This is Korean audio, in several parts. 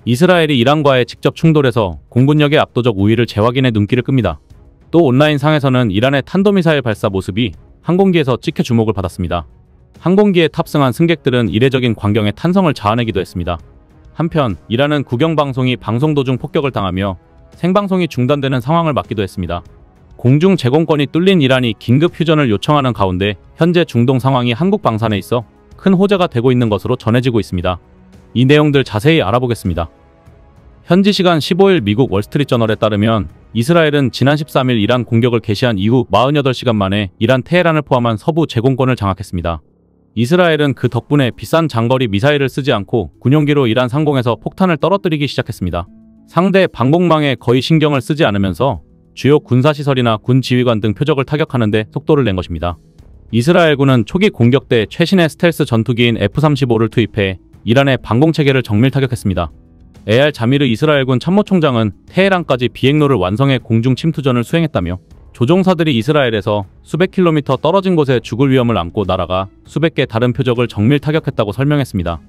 이스라엘이 이란과의 직접 충돌에서 공군력의 압도적 우위를 재확인해 눈길을 끕니다. 또 온라인 상에서는 이란의 탄도미사일 발사 모습이 항공기에서 찍혀 주목을 받았습니다. 항공기에 탑승한 승객들은 이례적인 광경에 탄성을 자아내기도 했습니다. 한편 이란은 국영방송이 방송 도중 폭격을 당하며 생방송이 중단되는 상황을 맞기도 했습니다. 공중 제공권이 뚫린 이란이 긴급 휴전을 요청하는 가운데 현재 중동 상황이 한국 방산에 있어 큰 호재가 되고 있는 것으로 전해지고 있습니다. 이 내용들 자세히 알아보겠습니다. 현지 시간 15일 미국 월스트리트저널에 따르면 이스라엘은 지난 13일 이란 공격을 개시한 이후 48시간 만에 이란 테헤란을 포함한 서부 제공권을 장악했습니다. 이스라엘은 그 덕분에 비싼 장거리 미사일을 쓰지 않고 군용기로 이란 상공에서 폭탄을 떨어뜨리기 시작했습니다. 상대 방공망에 거의 신경을 쓰지 않으면서 주요 군사시설이나 군 지휘관 등 표적을 타격하는 데 속도를 낸 것입니다. 이스라엘군은 초기 공격 때 최신의 스텔스 전투기인 F-35를 투입해 이란의 방공체계를 정밀 타격했습니다. 에알 자미르 이스라엘군 참모총장은 테헤란까지 비행로를 완성해 공중 침투전을 수행했다며 조종사들이 이스라엘에서 수백 킬로미터 떨어진 곳에 죽을 위험을 안고 날아가 수백 개 다른 표적을 정밀 타격했다고 설명했습니다.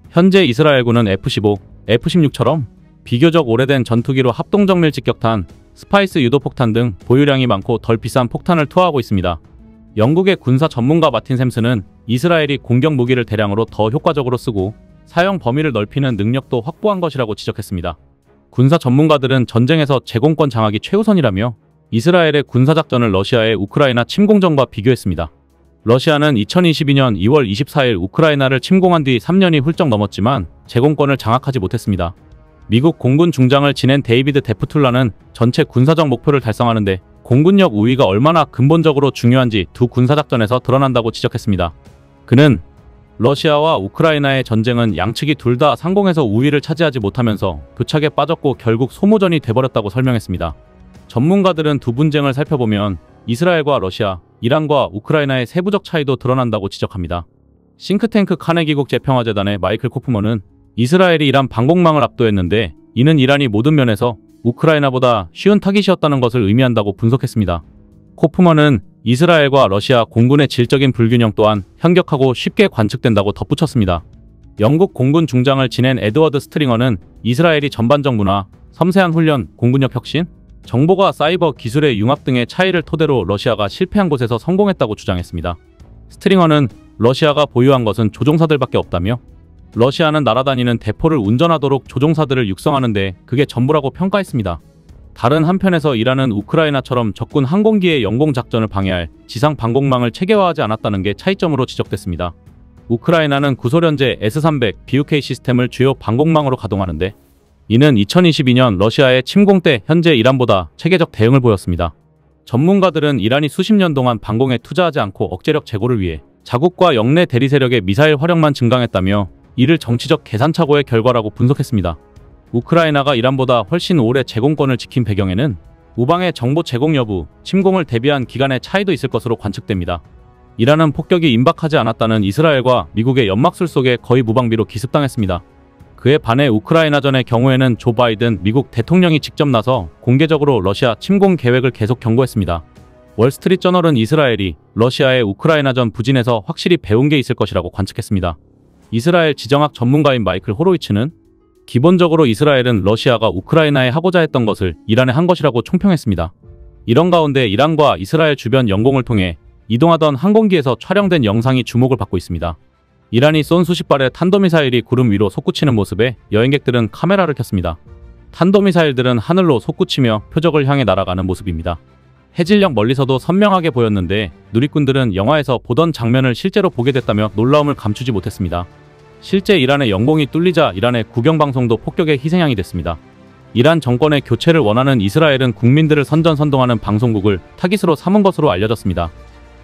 현재 이스라엘군은 F-15, F-16처럼 비교적 오래된 전투기로 합동정밀 직격탄, 스파이스 유도폭탄 등 보유량이 많고 덜 비싼 폭탄을 투하하고 있습니다. 영국의 군사 전문가 마틴 샘스는 이스라엘이 공격 무기를 대량으로 더 효과적으로 쓰고 사용 범위를 넓히는 능력도 확보한 것이라고 지적했습니다. 군사 전문가들은 전쟁에서 제공권 장악이 최우선이라며 이스라엘의 군사작전을 러시아의 우크라이나 침공전과 비교했습니다. 러시아는 2022년 2월 24일 우크라이나를 침공한 뒤 3년이 훌쩍 넘었지만 제공권을 장악하지 못했습니다. 미국 공군 중장을 지낸 데이비드 데프툴라는 전체 군사적 목표를 달성하는데 공군력 우위가 얼마나 근본적으로 중요한지 두 군사작전에서 드러난다고 지적했습니다. 그는 러시아와 우크라이나의 전쟁은 양측이 둘 다 상공에서 우위를 차지하지 못하면서 교착에 빠졌고 결국 소모전이 돼버렸다고 설명했습니다. 전문가들은 두 분쟁을 살펴보면 이스라엘과 러시아, 이란과 우크라이나의 세부적 차이도 드러난다고 지적합니다. 싱크탱크 카네기 국제평화재단의 마이클 코프먼은 이스라엘이 이란 방공망을 압도했는데 이는 이란이 모든 면에서 우크라이나보다 쉬운 타깃이었다는 것을 의미한다고 분석했습니다. 코프먼은 이스라엘과 러시아 공군의 질적인 불균형 또한 현격하고 쉽게 관측된다고 덧붙였습니다. 영국 공군 중장을 지낸 에드워드 스트링어는 이스라엘이 전반적 문화, 섬세한 훈련, 공군력 혁신, 정보가 사이버 기술의 융합 등의 차이를 토대로 러시아가 실패한 곳에서 성공했다고 주장했습니다. 스트링어는 러시아가 보유한 것은 조종사들밖에 없다며 러시아는 날아다니는 대포를 운전하도록 조종사들을 육성하는데 그게 전부라고 평가했습니다. 다른 한편에서 이란은 우크라이나처럼 적군 항공기의 영공작전을 방해할 지상 방공망을 체계화하지 않았다는 게 차이점으로 지적됐습니다. 우크라이나는 구소련제 S-300 BUK 시스템을 주요 방공망으로 가동하는데 이는 2022년 러시아의 침공 때 현재 이란보다 체계적 대응을 보였습니다. 전문가들은 이란이 수십 년 동안 방공에 투자하지 않고 억제력 제고를 위해 자국과 영내 대리 세력의 미사일 활용만 증강했다며 이를 정치적 계산착오의 결과라고 분석했습니다. 우크라이나가 이란보다 훨씬 오래 제공권을 지킨 배경에는 우방의 정보 제공 여부, 침공을 대비한 기간의 차이도 있을 것으로 관측됩니다. 이란은 폭격이 임박하지 않았다는 이스라엘과 미국의 연막술 속에 거의 무방비로 기습당했습니다. 그에 반해 우크라이나전의 경우에는 조 바이든 미국 대통령이 직접 나서 공개적으로 러시아 침공 계획을 계속 경고했습니다. 월스트리트저널은 이스라엘이 러시아의 우크라이나전 부진에서 확실히 배운 게 있을 것이라고 관측했습니다. 이스라엘 지정학 전문가인 마이클 호로이츠는 기본적으로 이스라엘은 러시아가 우크라이나에 하고자 했던 것을 이란에 한 것이라고 총평했습니다. 이런 가운데 이란과 이스라엘 주변 영공을 통해 이동하던 항공기에서 촬영된 영상이 주목을 받고 있습니다. 이란이 쏜 수십 발의 탄도미사일이 구름 위로 솟구치는 모습에 여행객들은 카메라를 켰습니다. 탄도미사일들은 하늘로 솟구치며 표적을 향해 날아가는 모습입니다. 해질녘 멀리서도 선명하게 보였는데 누리꾼들은 영화에서 보던 장면을 실제로 보게 됐다며 놀라움을 감추지 못했습니다. 실제 이란의 영공이 뚫리자 이란의 국영방송도 폭격의 희생양이 됐습니다. 이란 정권의 교체를 원하는 이스라엘은 국민들을 선전선동하는 방송국을 타깃으로 삼은 것으로 알려졌습니다.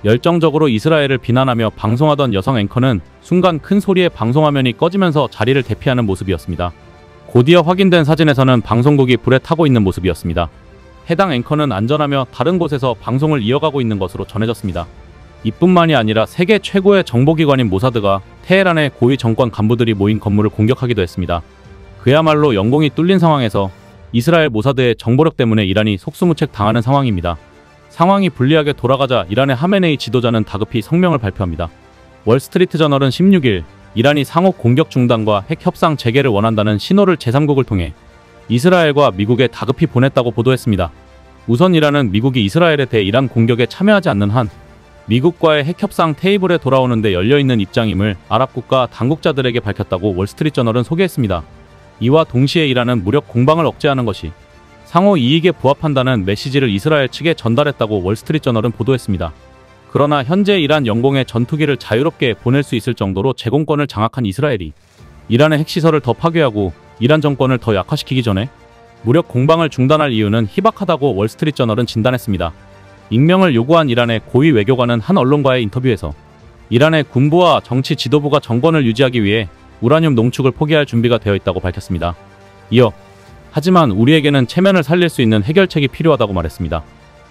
열정적으로 이스라엘을 비난하며 방송하던 여성 앵커는 순간 큰 소리에 방송화면이 꺼지면서 자리를 대피하는 모습이었습니다. 곧이어 확인된 사진에서는 방송국이 불에 타고 있는 모습이었습니다. 해당 앵커는 안전하며 다른 곳에서 방송을 이어가고 있는 것으로 전해졌습니다. 이뿐만이 아니라 세계 최고의 정보기관인 모사드가 테헤란의 고위 정권 간부들이 모인 건물을 공격하기도 했습니다. 그야말로 영공이 뚫린 상황에서 이스라엘 모사드의 정보력 때문에 이란이 속수무책 당하는 상황입니다. 상황이 불리하게 돌아가자 이란의 하메네이 지도자는 다급히 성명을 발표합니다. 월스트리트저널은 16일 이란이 상호 공격 중단과 핵 협상 재개를 원한다는 신호를 제3국을 통해 이스라엘과 미국에 다급히 보냈다고 보도했습니다. 우선 이란은 미국이 이스라엘에 대해 이란 공격에 참여하지 않는 한 미국과의 핵 협상 테이블에 돌아오는 데 열려있는 입장임을 아랍 국가 당국자들에게 밝혔다고 월스트리트저널은 소개했습니다. 이와 동시에 이란은 무력 공방을 억제하는 것이 상호 이익에 부합한다는 메시지를 이스라엘 측에 전달했다고 월스트리트저널은 보도했습니다. 그러나 현재 이란 영공에 전투기를 자유롭게 보낼 수 있을 정도로 제공권을 장악한 이스라엘이 이란의 핵시설을 더 파괴하고 이란 정권을 더 약화시키기 전에 무력 공방을 중단할 이유는 희박하다고 월스트리트저널은 진단했습니다. 익명을 요구한 이란의 고위 외교관은 한 언론과의 인터뷰에서 이란의 군부와 정치 지도부가 정권을 유지하기 위해 우라늄 농축을 포기할 준비가 되어 있다고 밝혔습니다. 이어 하지만 우리에게는 체면을 살릴 수 있는 해결책이 필요하다고 말했습니다.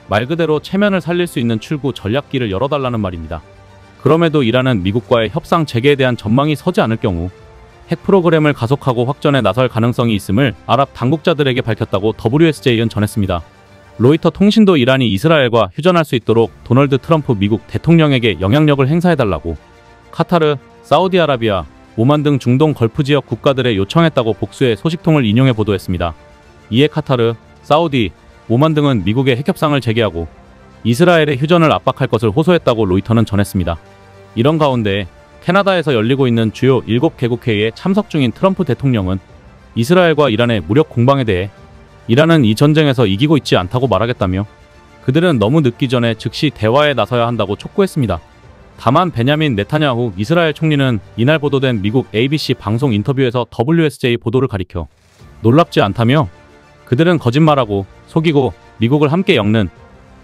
말 그대로 체면을 살릴 수 있는 출구 전략기를 열어달라는 말입니다. 그럼에도 이란은 미국과의 협상 재개에 대한 전망이 서지 않을 경우 핵 프로그램을 가속하고 확전에 나설 가능성이 있음을 아랍 당국자들에게 밝혔다고 WSJ는 전했습니다. 로이터 통신도 이란이 이스라엘과 휴전할 수 있도록 도널드 트럼프 미국 대통령에게 영향력을 행사해달라고 카타르, 사우디아라비아, 오만 등 중동 걸프 지역 국가들에 요청했다고 복수의 소식통을 인용해 보도했습니다. 이에 카타르, 사우디, 오만 등은 미국의 핵협상을 재개하고 이스라엘의 휴전을 압박할 것을 호소했다고 로이터는 전했습니다. 이런 가운데 캐나다에서 열리고 있는 주요 7개국 회의에 참석 중인 트럼프 대통령은 이스라엘과 이란의 무력 공방에 대해 이란은 이 전쟁에서 이기고 있지 않다고 말하겠다며 그들은 너무 늦기 전에 즉시 대화에 나서야 한다고 촉구했습니다. 다만 베냐민 네타냐후 이스라엘 총리는 이날 보도된 미국 ABC 방송 인터뷰에서 WSJ 보도를 가리켜 놀랍지 않다며 그들은 거짓말하고 속이고 미국을 함께 엮는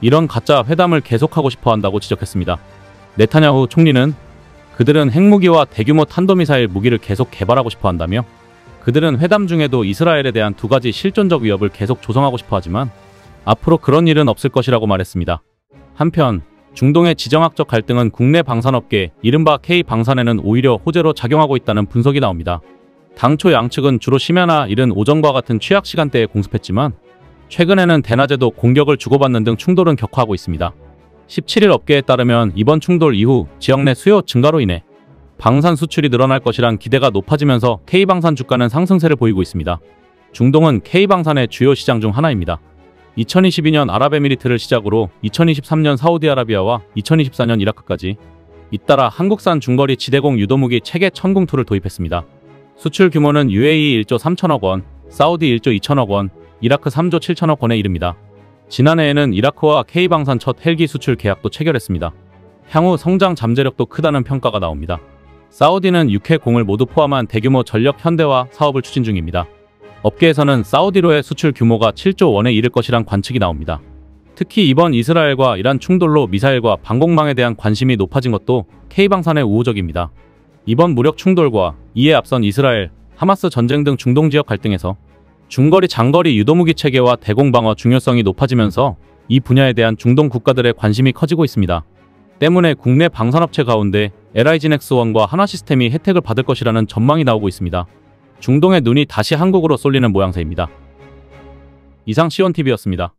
이런 가짜 회담을 계속하고 싶어 한다고 지적했습니다. 네타냐후 총리는 그들은 핵무기와 대규모 탄도미사일 무기를 계속 개발하고 싶어 한다며 그들은 회담 중에도 이스라엘에 대한 2가지 실존적 위협을 계속 조성하고 싶어 하지만 앞으로 그런 일은 없을 것이라고 말했습니다. 한편 중동의 지정학적 갈등은 국내 방산업계 이른바 K방산에는 오히려 호재로 작용하고 있다는 분석이 나옵니다. 당초 양측은 주로 심야나 이른 오전과 같은 취약 시간대에 공습했지만 최근에는 대낮에도 공격을 주고받는 등 충돌은 격화하고 있습니다. 17일 업계에 따르면 이번 충돌 이후 지역 내 수요 증가로 인해 방산 수출이 늘어날 것이란 기대가 높아지면서 K방산 주가는 상승세를 보이고 있습니다. 중동은 K방산의 주요 시장 중 하나입니다. 2022년 아랍에미리트를 시작으로 2023년 사우디아라비아와 2024년 이라크까지 잇따라 한국산 중거리 지대공 유도무기 체계 천궁2를 도입했습니다. 수출 규모는 UAE 1조 3천억 원, 사우디 1조 2천억 원, 이라크 3조 7천억 원에 이릅니다. 지난해에는 이라크와 K방산 첫 헬기 수출 계약도 체결했습니다. 향후 성장 잠재력도 크다는 평가가 나옵니다. 사우디는 6회 공을 모두 포함한 대규모 전력 현대화 사업을 추진 중입니다. 업계에서는 사우디로의 수출 규모가 7조 원에 이를 것이란 관측이 나옵니다. 특히 이번 이스라엘과 이란 충돌로 미사일과 방공망에 대한 관심이 높아진 것도 K방산의 우호적입니다. 이번 무력 충돌과 이에 앞선 이스라엘, 하마스 전쟁 등 중동 지역 갈등에서 중거리 장거리 유도무기 체계와 대공방어 중요성이 높아지면서 이 분야에 대한 중동 국가들의 관심이 커지고 있습니다. 때문에 국내 방산업체 가운데 LIG넥스원과 하나시스템이 혜택을 받을 것이라는 전망이 나오고 있습니다. 중동의 눈이 다시 한국으로 쏠리는 모양새입니다. 이상 시온TV였습니다.